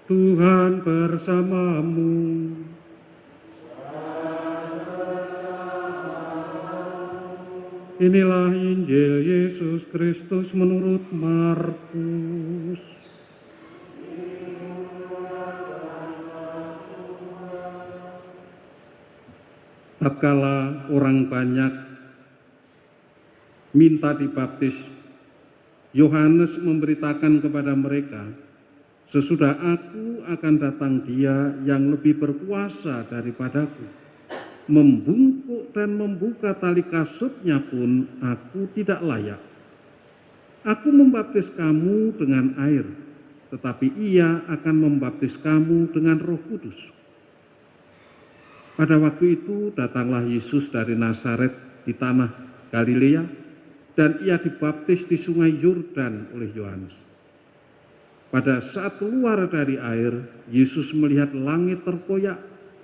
Tuhan bersamamu. Inilah Injil Yesus Kristus menurut Markus. Tatkala orang banyak minta dibaptis, Yohanes memberitakan kepada mereka, "Sesudah aku akan datang Dia yang lebih berkuasa daripadaku. Membungkuk dan membuka tali kasutnya pun aku tidak layak. Aku membaptis kamu dengan air, tetapi Ia akan membaptis kamu dengan Roh Kudus." Pada waktu itu datanglah Yesus dari Nazaret di tanah Galilea, dan Ia dibaptis di sungai Yordan oleh Yohanes. Pada saat keluar dari air, Yesus melihat langit terkoyak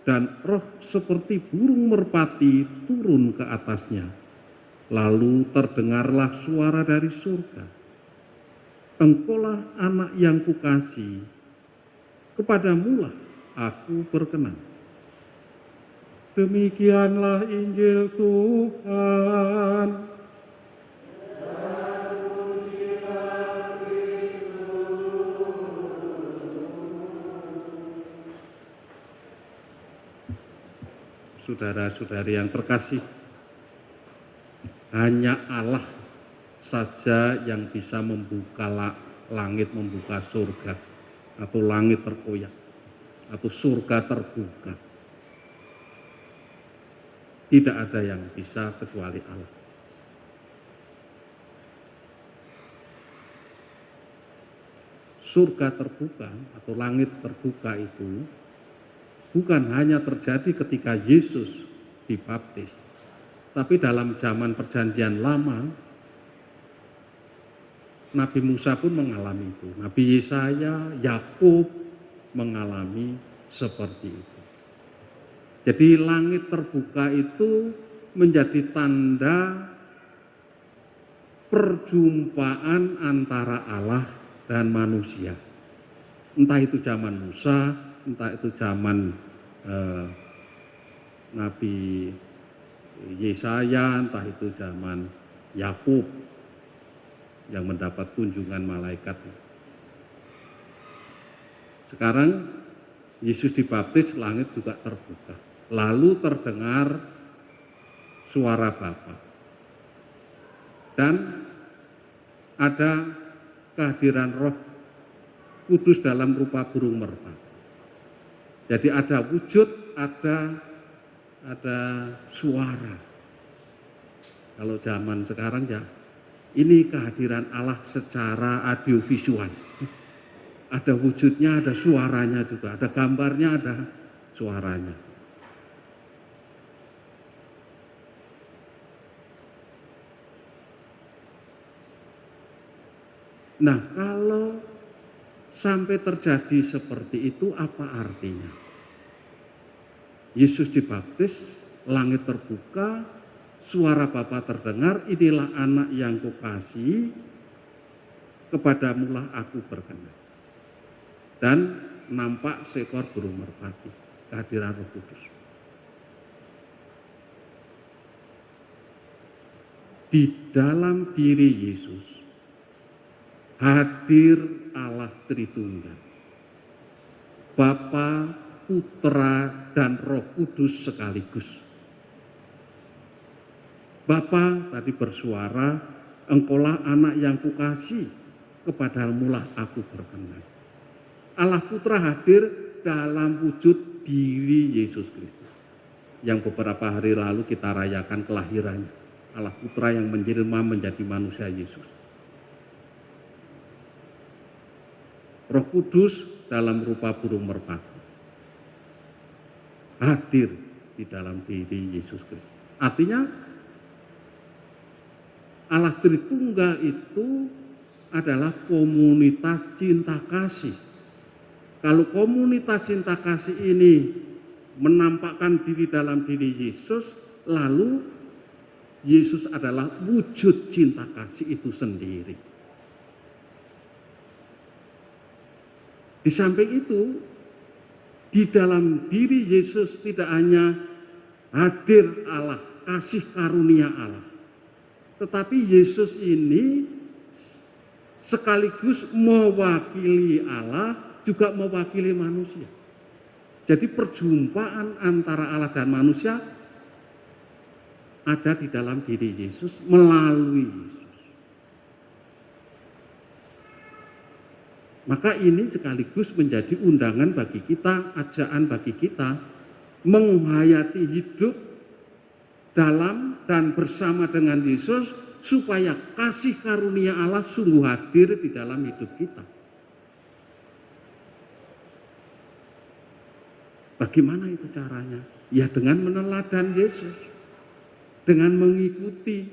dan roh seperti burung merpati turun ke atasnya. Lalu terdengarlah suara dari surga, "Engkaulah anak yang kukasihi, kepadamulah aku berkenan." Demikianlah Injil Tuhan. Saudara-saudari yang terkasih, hanya Allah saja yang bisa membuka langit, membuka surga, atau langit terkoyak, atau surga terbuka. Tidak ada yang bisa kecuali Allah. Surga terbuka atau langit terbuka itu bukan hanya terjadi ketika Yesus dibaptis, tapi dalam zaman Perjanjian Lama, Nabi Musa pun mengalami itu. Nabi Yesaya, Yakub mengalami seperti itu. Jadi langit terbuka itu menjadi tanda perjumpaan antara Allah dan manusia. Entah itu zaman Musa, entah itu zaman Nabi Yesaya, entah itu zaman Yakub yang mendapat kunjungan malaikat. Sekarang Yesus dibaptis, langit juga terbuka. Lalu terdengar suara Bapa. Dan ada kehadiran Roh Kudus dalam rupa burung merpati. Jadi ada wujud, ada suara. Kalau zaman sekarang ya, ini kehadiran Allah secara audiovisual. Ada wujudnya, ada suaranya juga, ada gambarnya, ada suaranya. Nah, kalau sampai terjadi seperti itu, apa artinya? Yesus dibaptis, langit terbuka, suara Bapa terdengar, "Inilah anak yang kukasihi, kepadamulah aku berkenan." Dan nampak seekor burung merpati, kehadiran Roh Kudus. Di dalam diri Yesus hadir Allah Tritunggal, Bapa, Putra, dan Roh Kudus sekaligus. Bapa tadi bersuara, "Engkaulah anak yang kukasihi, kepadamulah aku berkenan." Allah Putra hadir dalam wujud diri Yesus Kristus, yang beberapa hari lalu kita rayakan kelahirannya. Allah Putra yang menjelma menjadi manusia Yesus. Roh Kudus dalam rupa burung merpati hadir di dalam diri Yesus Kristus. Artinya Allah Tritunggal itu adalah komunitas cinta kasih. Kalau komunitas cinta kasih ini menampakkan diri dalam diri Yesus, lalu Yesus adalah wujud cinta kasih itu sendiri. Di samping itu, di dalam diri Yesus tidak hanya hadir Allah, kasih karunia Allah, tetapi Yesus ini sekaligus mewakili Allah, juga mewakili manusia. Jadi perjumpaan antara Allah dan manusia ada di dalam diri Yesus melalui Yesus. Maka ini sekaligus menjadi undangan bagi kita, ajakan bagi kita menghayati hidup dalam dan bersama dengan Yesus supaya kasih karunia Allah sungguh hadir di dalam hidup kita. Bagaimana itu caranya? Ya dengan meneladan Yesus, dengan mengikuti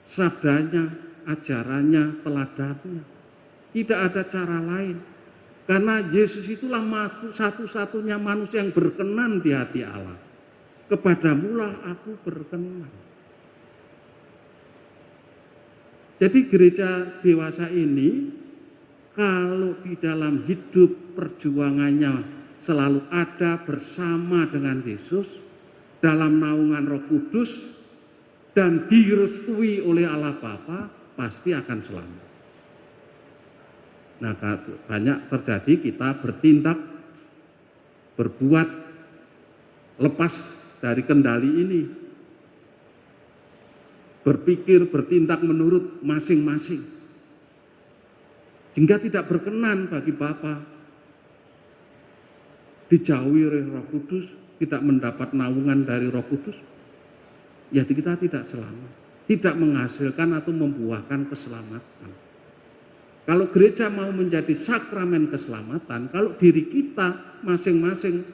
sabdanya, ajarannya, teladannya. Tidak ada cara lain. Karena Yesus itulah satu-satunya manusia yang berkenan di hati Allah. Kepadamulah aku berkenan. Jadi gereja dewasa ini, kalau di dalam hidup perjuangannya selalu ada bersama dengan Yesus, dalam naungan Roh Kudus, dan direstui oleh Allah Bapa, pasti akan selamat. Nah, banyak terjadi kita bertindak, berbuat lepas dari kendali ini. Berpikir, bertindak menurut masing-masing. Sehingga tidak berkenan bagi Bapa. Dijauhi oleh Roh Kudus, tidak mendapat naungan dari Roh Kudus. Ya kita tidak selamat. Tidak menghasilkan atau membuahkan keselamatan. Kalau gereja mau menjadi sakramen keselamatan, kalau diri kita masing-masing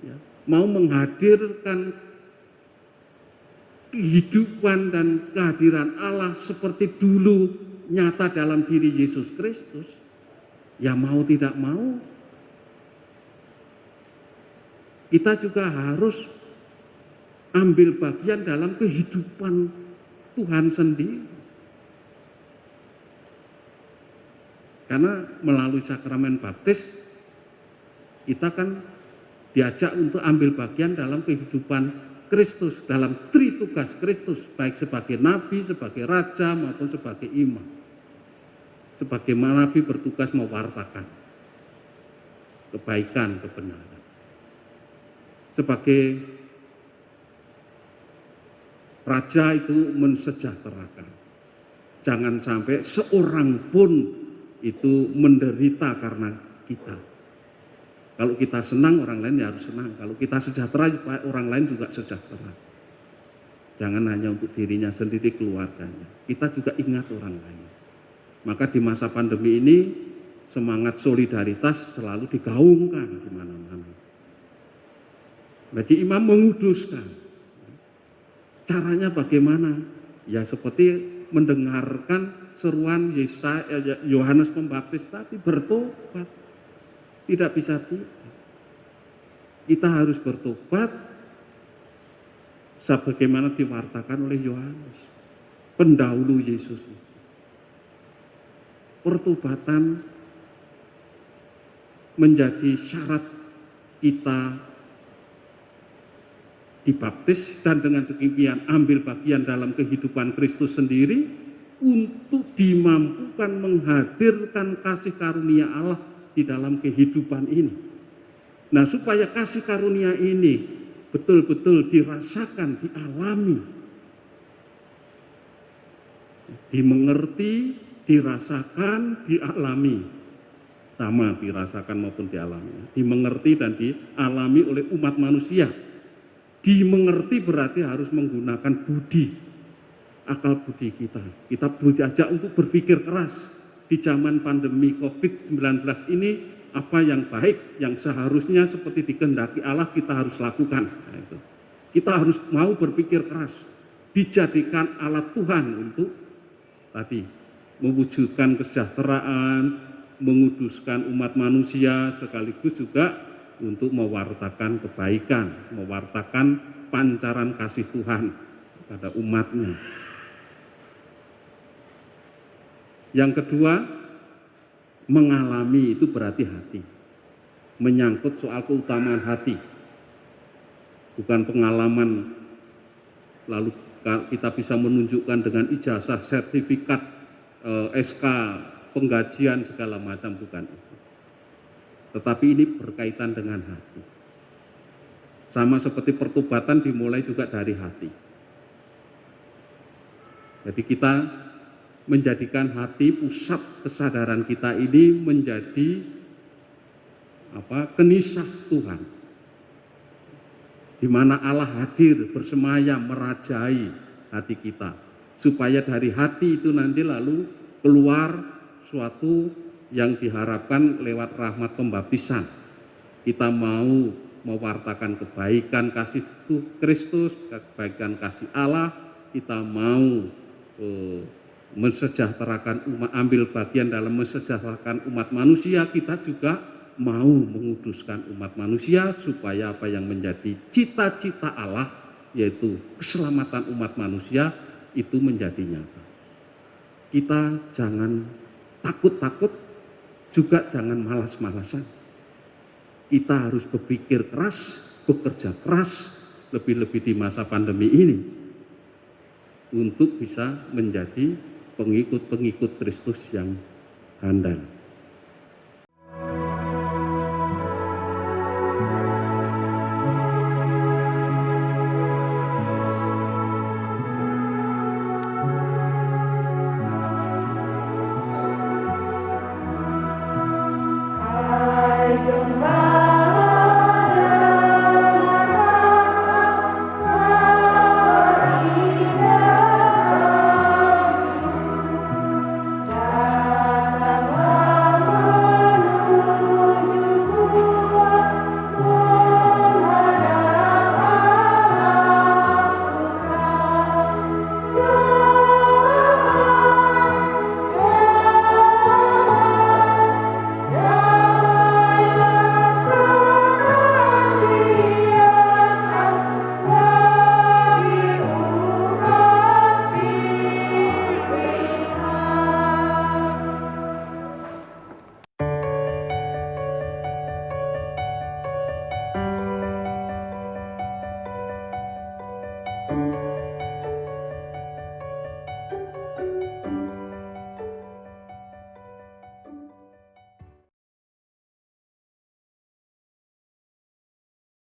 ya, mau menghadirkan kehidupan dan kehadiran Allah seperti dulu nyata dalam diri Yesus Kristus, ya mau tidak mau, kita juga harus ambil bagian dalam kehidupan Tuhan sendiri. Karena melalui sakramen baptis, kita kan diajak untuk ambil bagian dalam kehidupan Kristus, dalam tritugas Kristus, baik sebagai nabi, sebagai raja, maupun sebagai imam. Sebagai nabi bertugas mewartakan kebaikan, kebenaran. Sebagai raja itu mensejahterakan. Jangan sampai seorang pun itu menderita karena kita. Kalau kita senang, orang lain ya harus senang. Kalau kita sejahtera, orang lain juga sejahtera. Jangan hanya untuk dirinya sendiri, keluarganya. Kita juga ingat orang lain. Maka di masa pandemi ini, semangat solidaritas selalu digaungkan di mana-mana. Jadi imam menguduskan. Caranya bagaimana? Ya seperti mendengarkan seruan Yohanes Pembaptis tadi, bertobat. Tidak bisa tidak. Kita harus bertobat sebagaimana diwartakan oleh Yohanes, pendahulu Yesus. Pertobatan menjadi syarat kita dibaptis dan dengan demikian ambil bagian dalam kehidupan Kristus sendiri untuk dimampukan menghadirkan kasih karunia Allah di dalam kehidupan ini. Nah, supaya kasih karunia ini betul-betul dirasakan, dialami, dimengerti, dirasakan, dialami. Sama dirasakan maupun dialami. Dimengerti dan dialami oleh umat manusia. Dimengerti berarti harus menggunakan budi, akal budi kita. Kita diajak untuk berpikir keras di zaman pandemi COVID-19 ini, apa yang baik, yang seharusnya seperti dikehendaki Allah kita harus lakukan. Nah, itu. Kita harus mau berpikir keras, dijadikan alat Tuhan untuk tadi mewujudkan kesejahteraan, menguduskan umat manusia, sekaligus juga untuk mewartakan kebaikan, mewartakan pancaran kasih Tuhan pada umatnya. Yang kedua, mengalami itu berarti hati. Menyangkut soal keutamaan hati. Bukan pengalaman lalu kita bisa menunjukkan dengan ijazah, sertifikat, SK, penggajian segala macam, bukan itu. Tetapi ini berkaitan dengan hati. Sama seperti pertobatan dimulai juga dari hati. Jadi kita menjadikan hati pusat kesadaran kita ini menjadi kenisah Tuhan, di mana Allah hadir bersemayam merajai hati kita, supaya dari hati itu nanti lalu keluar suatu yang diharapkan lewat rahmat pembaptisan. Kita mau mewartakan kebaikan kasih Kristus, kebaikan kasih Allah, kita mau mensejahterakan umat, ambil bagian dalam mensejahterakan umat manusia, kita juga mau menguduskan umat manusia supaya apa yang menjadi cita-cita Allah, yaitu keselamatan umat manusia, itu menjadi nyata. Kita jangan takut-takut, juga jangan malas-malasan. Kita harus berpikir keras, bekerja keras, lebih-lebih di masa pandemi ini, untuk bisa menjadi pengikut-pengikut Kristus yang handal.